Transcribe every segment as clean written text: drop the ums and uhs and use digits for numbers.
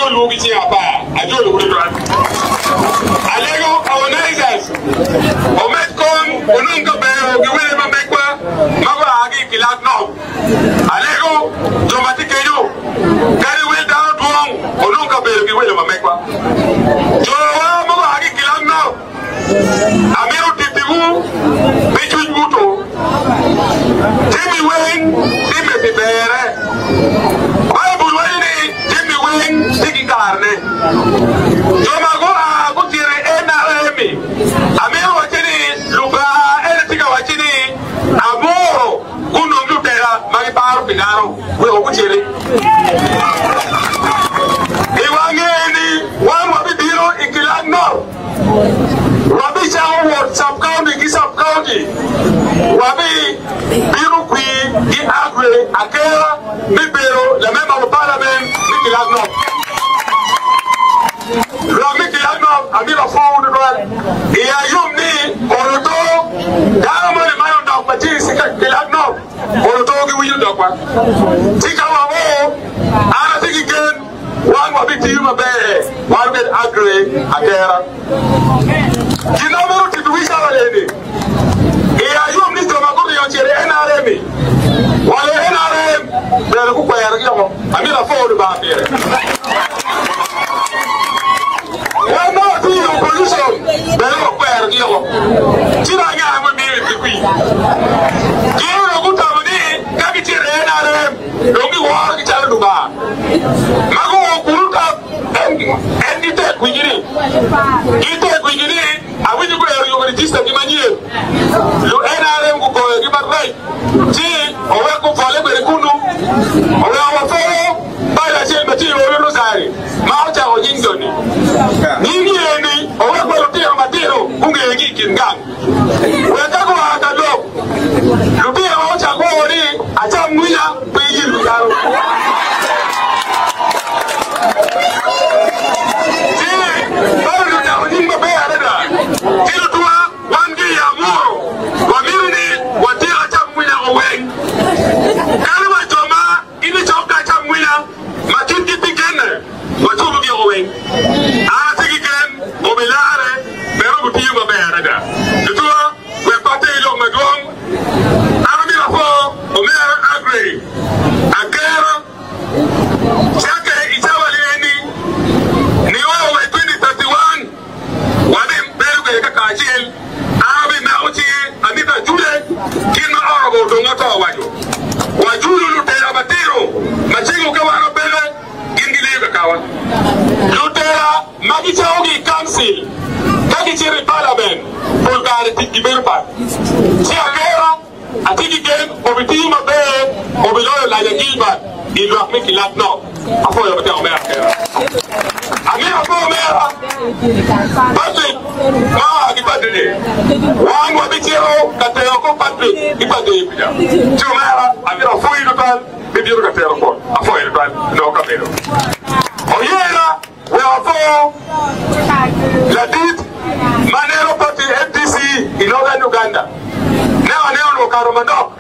ajolu gichi apa ajolu kuran alego organizers omet kon onunka bero giwele mamekwa mago agi kilak no alego jomati keyo kari wel down wrong onunka bero giwele mamekwa jowa mago agi kilak no amiru titigu bichu buto Jimmy Wayne Jimmy Bibere Bible Wayne Jimmy Wayne Sigi Carne Jomagoa Gutire NRM Amiro Wachini Luga Eletiga Wachini Amoro Kuno Lutera Magiparo Pinaro We Gutire Iwangeni Wan Wabidiro Ikilang Nor Wabi Chao Ward Sub-County Sub-County Wabi Biru Kui Di Agre Akera Mibero La Member of Parliament Miki Lagno Miki Lagno Amira Found Iya Yumni Oroto Diamond Mayon Dog Pachi Sika Lagno Oroto Giwiyu Dogwa Tika Wawo Ana Tiki Ken One Wabi Tiyuma Behe One Get Agre Akera Jinamuru Tituwisha Waleni Iya yum ni joma ko yo chere NRM wala NRM bere ku kwere yo amira fo ba bere wana ti opposition bere ku kwere yo tira nya mo mi ti kwi jiro ku tamani ka ki chere NRM dongi war ki chala duba mago kuruka endite kwijiri awiji ko yo register ki manye lu NRM ko ko ki barai ti o we ko fale bere kunu o we wa fo ba la se meti o lo sare ma o cha o jingoni ni o we ko ti o matiro unge ngi kingang we ta ko ata do lu bi o cha ko ri acha muya pe yi lu daro ti ba lu ta o jingba be ara da ti lu tuwa wangi ya muro wa mirni wa ti acha muya o we kalma joma ini chokka acha muya ma kin ki tigene wa tu lu o we ara ti ken o bilare pero ku ti ba be ara da tuwa we pate lo magong ara mi la fo o me agre akera chake itawali ni wao wa 2031 wale mbele kwa kajil arabi mauti amita jule kina arabo dongata wajulu lutera batiro machingo kawa arabele ingile kawa lutera magichaogi council kaki chiri parliament bulgari tikiberpa si akera atiki gen obitima be obiloyo la yagiba ilu akmiki latno afo yote omera akera Amira ko mera Patrick ma akipatile wangu abitiro katero ko Patrick ipade bija tumera amira fo ilutal bibiro katero ko afo ilutal no kapero oyera we afo la dit manero party FDC in Uganda now no karomando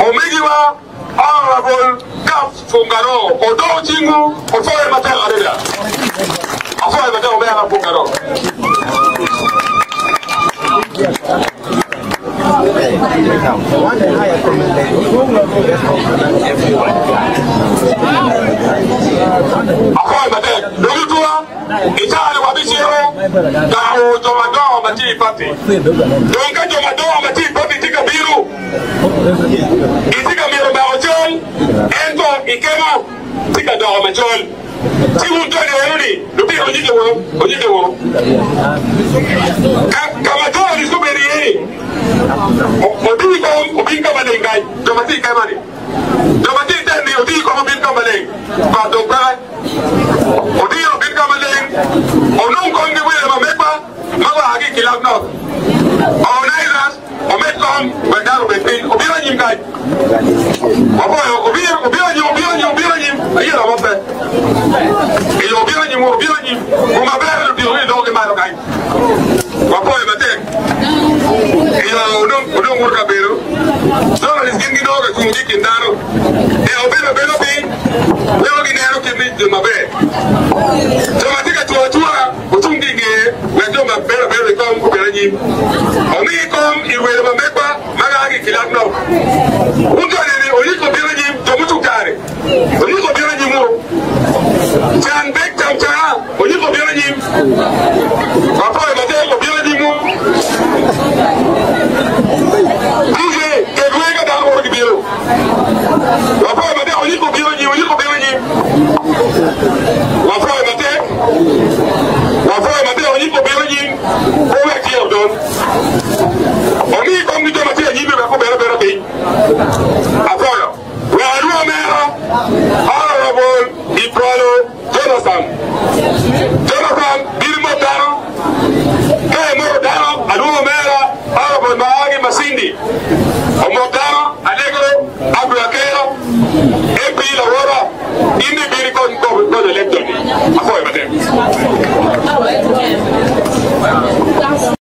omigiwa honorable Kaf Fungaro odo chingu ofo mata areda afo mata omera Fungaro afo mata dogutua itali wabishiro dawo jomado mati party donka jomado mati party tika biru itika miro ba ojol ento ikema tika do majol ti un to de yuri do bi ojide wo kama to ni ko beri obi ka bale ngai do mati ka mari do mati tani obi ko obi ka bale ba do ba obi ka bale onun ko ngi we ma mekwa ma ba hagi kilak no organizers ometon bandaro betin obi wanyim kai oboyo obi wanyim ayi la mope iyo obi wanyim o ma bere bi o do ke ma lo kai oboyo mate iyo odon murka bero so na liskingi do ke kungi kindaro e obi be lo bi Wewe ginero kimi de mabe. Tomatika tuatua utunginge wedo mabera bere kom kuberanyi. Omi kom iwele mamekwa magagi kilakno. Unto ni oyiko beranyi tomutu kare. Oyiko beranyi mo. Jan bek tamcha oyiko beranyi.